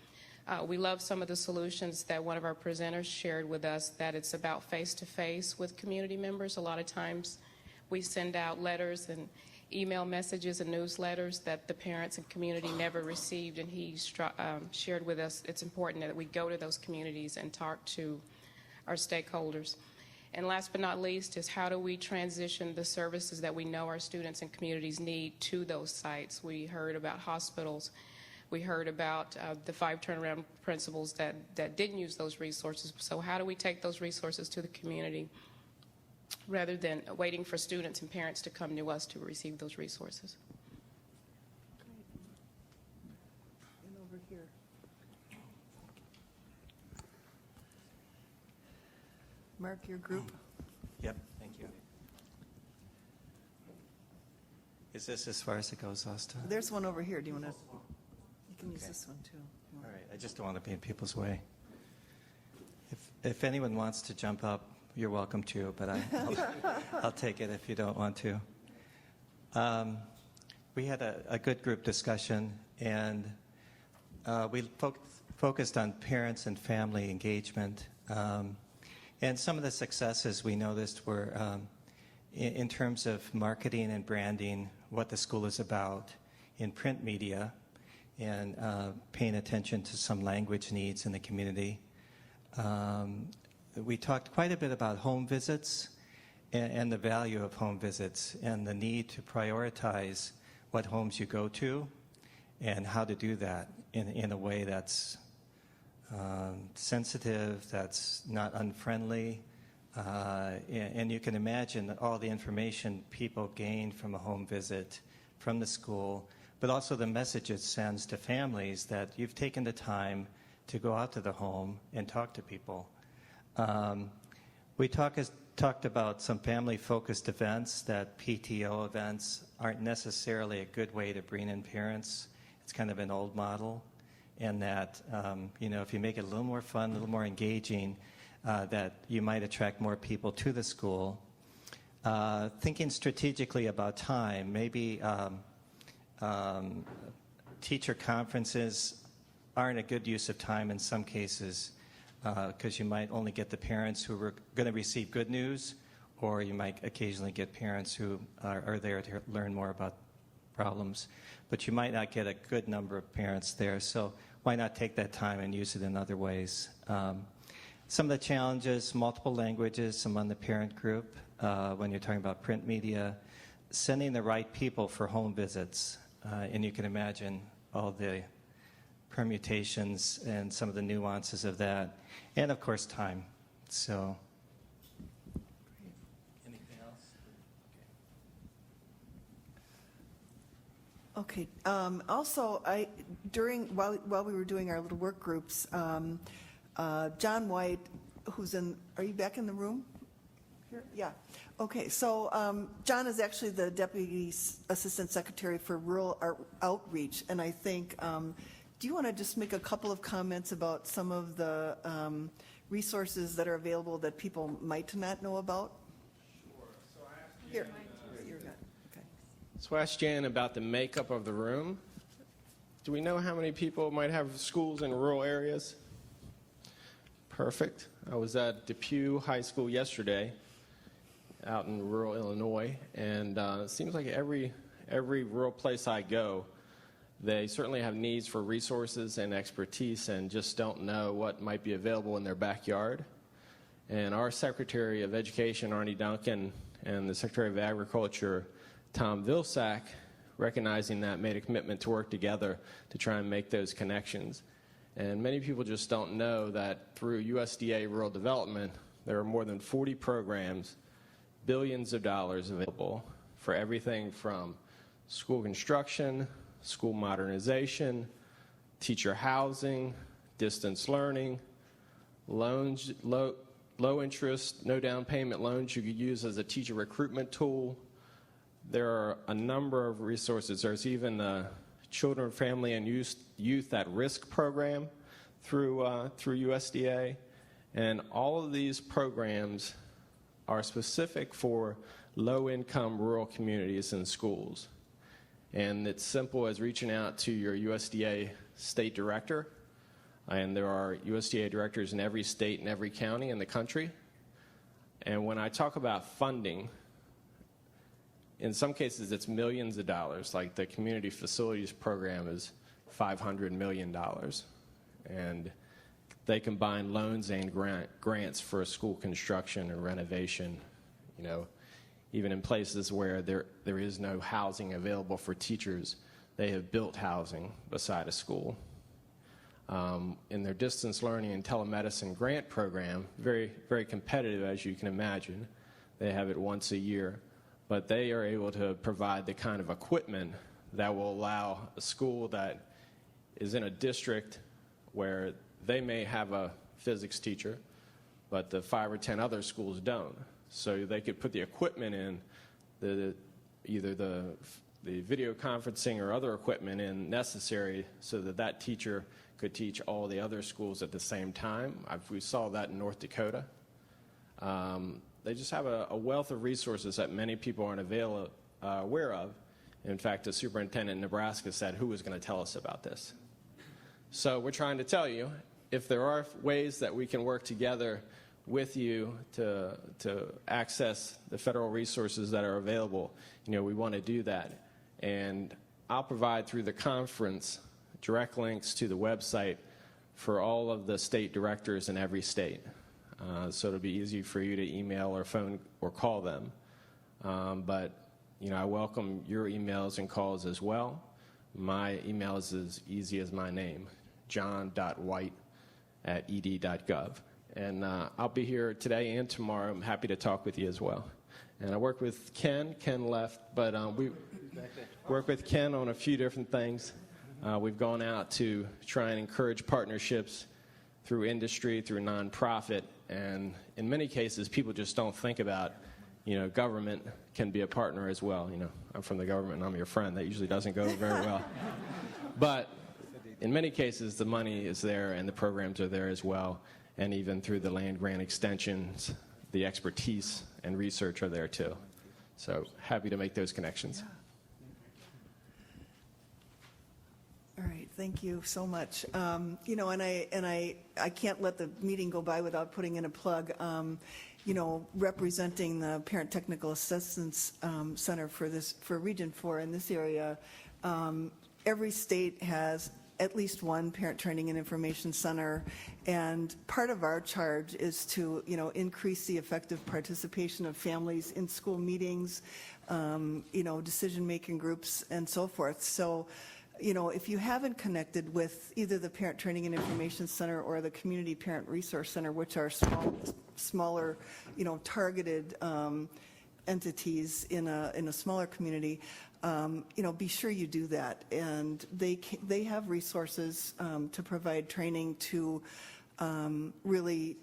We love some of the solutions that one of our presenters shared with us, that it's about face-to-face with community members. A lot of times we send out letters and email messages and newsletters that the parents and community never received, and he shared with us it's important that we go to those communities and talk to our stakeholders. And last but not least is how do we transition the services that we know our students and communities need to those sites? We heard about hospitals. We heard about the 5 turnaround principles that didn't use those resources. So how do we take those resources to the community rather than waiting for students and parents to come to us to receive those resources? here. Mark, your group. Yep, thank you. Is this as far as it goes, Asta? There's one over here. Do you want to? You can use Okay. this one too. All right, I just don't want to be in people's way. If anyone wants to jump up, you're welcome to, but I'll take it if you don't want to. We had a good group discussion, and we focused on parents and family engagement. And some of the successes we noticed were in terms of marketing and branding, what the school is about in print media, and paying attention to some language needs in the community. We talked quite a bit about home visits and the value of home visits and the need to prioritize what homes you go to and how to do that in a way that's sensitive, that's not unfriendly. And you can imagine all the information people gain from a home visit from the school, but also the message it sends to families that you've taken the time to go out to the home and talk to people. We talked about some family-focused events, that PTO events aren't necessarily a good way to bring in parents. It's kind of an old model, and that if you make it a little more fun, a little more engaging, that you might attract more people to the school. Thinking strategically about time, maybe teacher conferences aren't a good use of time in some cases, because you might only get the parents who are going to receive good news, or you might occasionally get parents who are there to learn more about problems. But you might not get a good number of parents there, so why not take that time and use it in other ways? Some of the challenges, multiple languages among the parent group, when you're talking about print media, sending the right people for home visits, and you can imagine all the permutations and some of the nuances of that, and of course time. So, anything else? Okay. Also, while we were doing our little work groups, John White, are you back in the room? Here? Yeah. Okay. So John is actually the Deputy Assistant Secretary for Rural Outreach, and I think. Do you want to just make a couple of comments about some of the resources that are available that people might not know about? Sure. So I asked Here. You're good. Okay. So I asked Jan about the makeup of the room. Do we know how many people might have schools in rural areas? Perfect. I was at Depew High School yesterday out in rural Illinois, and it seems like every rural place I go, they certainly have needs for resources and expertise and just don't know what might be available in their backyard. And our Secretary of Education, Arnie Duncan, and the Secretary of Agriculture, Tom Vilsack, recognizing that, made a commitment to work together to try and make those connections. And many people just don't know that through USDA Rural Development, there are more than 40 programs, billions of dollars available for everything from school construction, school modernization, teacher housing, distance learning, loans, low interest, no down payment loans you could use as a teacher recruitment tool. There are a number of resources. There's even the Children, Family, and Youth at Risk program through USDA. And all of these programs are specific for low-income rural communities and schools. And it's simple as reaching out to your USDA state director. And there are USDA directors in every state and every county in the country. And when I talk about funding, in some cases it's millions of dollars, like the Community Facilities Program is $500 million. And they combine loans and grants for school construction and renovation, even in places where there is no housing available for teachers, they have built housing beside a school. In their distance learning and telemedicine grant program, very, very competitive as you can imagine. They have it once a year, but they are able to provide the kind of equipment that will allow a school that is in a district where they may have a physics teacher, but the 5 or 10 other schools don't. So they could put the equipment in, either the video conferencing or other equipment in necessary so that that teacher could teach all the other schools at the same time. We saw that in North Dakota. They just have a wealth of resources that many people aren't aware of. In fact, the superintendent in Nebraska said, who was going to tell us about this? So we're trying to tell you, if there are ways that we can work together with you to access the federal resources that are available, we want to do that. And I'll provide through the conference direct links to the website for all of the state directors in every state. So it'll be easy for you to email or phone or call them. But I welcome your emails and calls as well. My email is as easy as my name, john.white@ed.gov. And I'll be here today and tomorrow. I'm happy to talk with you as well. And I work with Ken. Ken left, but we work with Ken on a few different things. We've gone out to try and encourage partnerships through industry, through nonprofit, and in many cases, people just don't think about, government can be a partner as well. I'm from the government and I'm your friend. That usually doesn't go very well. But in many cases, the money is there and the programs are there as well, and even through the land grant extensions, the expertise and research are there too. So happy to make those connections. All right, thank you so much. And I can't let the meeting go by without putting in a plug. Representing the Parent Technical Assistance Center for Region 4 in this area, every state has at least one parent training and information center, and part of our charge is to increase the effective participation of families in school meetings, decision-making groups, and so forth. So if you haven't connected with either the Parent Training and Information Center or the Community Parent Resource Center, which are smaller, targeted entities in a smaller community, be sure you do that. And they have resources to provide training to really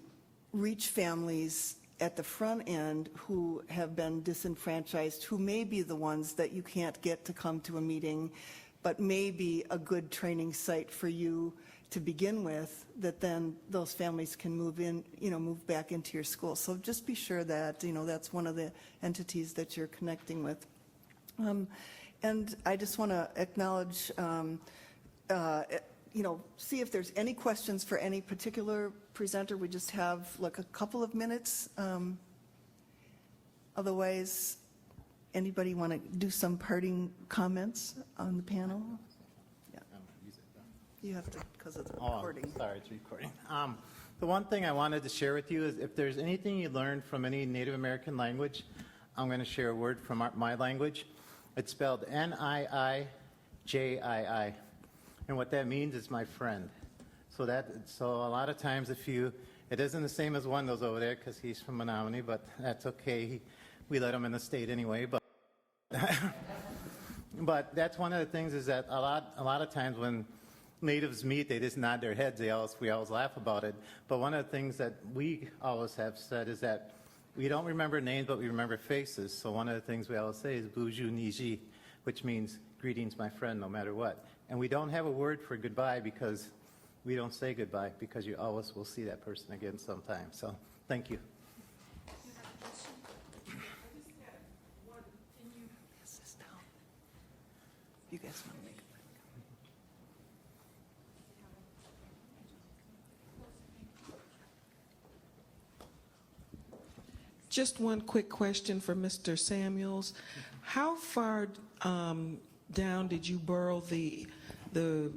reach families at the front end who have been disenfranchised, who may be the ones that you can't get to come to a meeting, but may be a good training site for you to begin with, that then those families can move back into your school. So just be sure that, that's one of the entities that you're connecting with. And I just want to acknowledge, see if there's any questions for any particular presenter. We just have like a couple of minutes. Otherwise, anybody want to do some parting comments on the panel? Yeah. You have to, because it's recording. Oh, sorry, it's recording. The one thing I wanted to share with you is if there's anything you learned from any Native American language, I'm going to share a word from my language. It's spelled Niijii. And what that means is my friend. So a lot of times it isn't the same as Wendell's over there because he's from Menominee, but that's okay. We let him in the state anyway. But but that's one of the things is that a lot of times when natives meet, they just nod their heads. We always laugh about it. But one of the things that we always have said is that we don't remember names, but we remember faces. So one of the things we always say is Buju Niji, which means greetings, my friend, no matter what. And we don't have a word for goodbye because we don't say goodbye because you always will see that person again sometime. So thank you. You guys want to make it? Just one quick question for Mr. Samuels. How far down did you burrow the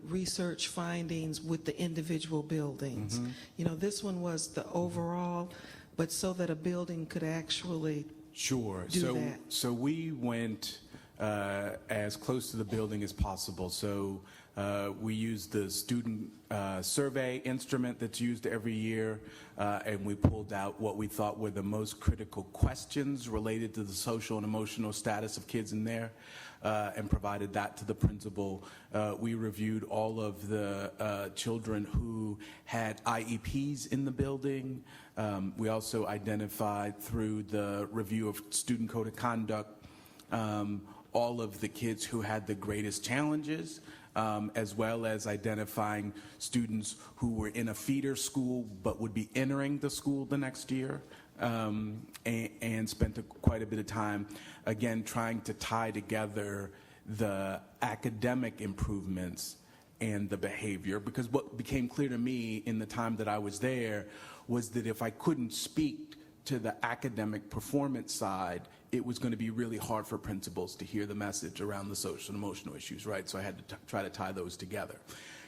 research findings with the individual buildings? Mm-hmm. This one was the overall, but so that a building could actually Sure. do that. So we went as close to the building as possible. So we used the student survey instrument that's used every year, and we pulled out what we thought were the most critical questions related to the social and emotional status of kids in there, and provided that to the principal. We reviewed all of the children who had IEPs in the building. We also identified through the review of student code of conduct all of the kids who had the greatest challenges, as well as identifying students who were in a feeder school but would be entering the school the next year, and spent quite a bit of time, again, trying to tie together the academic improvements and the behavior. Because what became clear to me in the time that I was there was that if I couldn't speak to the academic performance side, it was going to be really hard for principals to hear the message around the social and emotional issues, right? So I had to try to tie those together.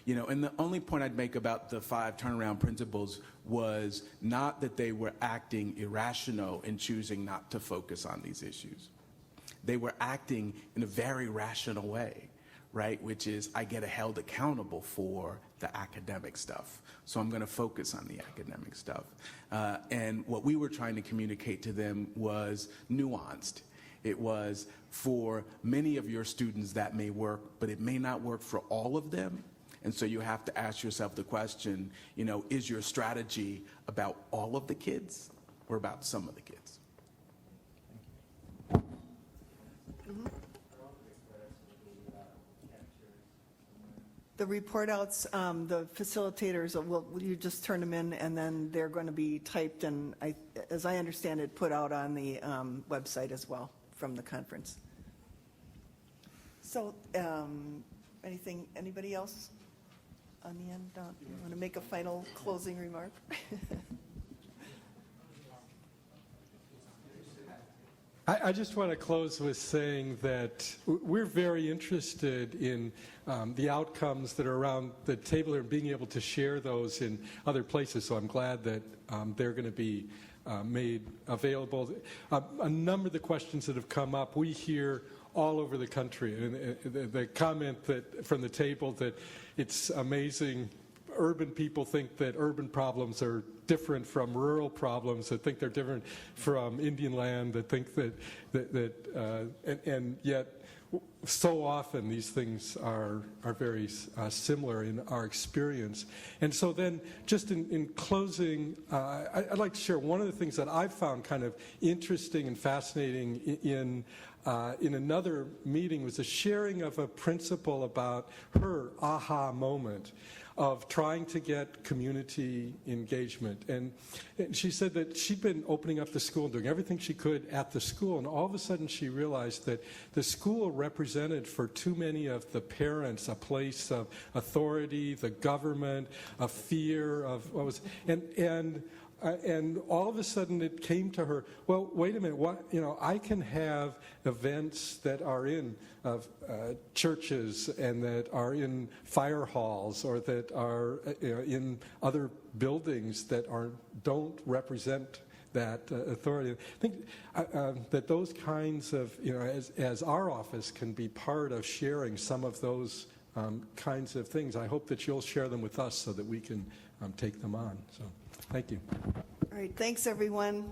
You know, and the only point I'd make about the 5 turnaround principals was not that they were acting irrational in choosing not to focus on these issues. They were acting in a very rational way, right? Which is, I get held accountable for the academic stuff, so I'm going to focus on the academic stuff. And what we were trying to communicate to them was nuanced. It was, for many of your students that may work, but it may not work for all of them. And so you have to ask yourself the question, you know, is your strategy about all of the kids or about some of the kids? The report outs, the facilitators, you just turn them in, and then they're going to be typed and, as I understand it, put out on the website as well from the conference. So, anybody else on the end? You want to make a final closing remark? I just want to close with saying that we're very interested in the outcomes that are around the table and being able to share those in other places. So I'm glad that they're going to be made available. A number of the questions that have come up, we hear all over the country. And the comment that from the table that it's amazing. Urban people think that urban problems are different from rural problems, that think they're different from Indian land, that think and yet so often these things are very similar in our experience. And so then, just in closing, I'd like to share one of the things that I've found kind of interesting and fascinating in another meeting was the sharing of a principal about her aha moment of trying to get community engagement. And she said that she'd been opening up the school and doing everything she could at the school, and all of a sudden she realized that the school represented for too many of the parents a place of authority, the government, a fear of what was, and all of a sudden it came to her, well, wait a minute, I can have events that are in churches and that are in fire halls or that are in other buildings that don't represent that authority. I think that those kinds of, as our office can be part of sharing some of those kinds of things. I hope that you'll share them with us so that we can take them on. So, thank you. All right, thanks everyone.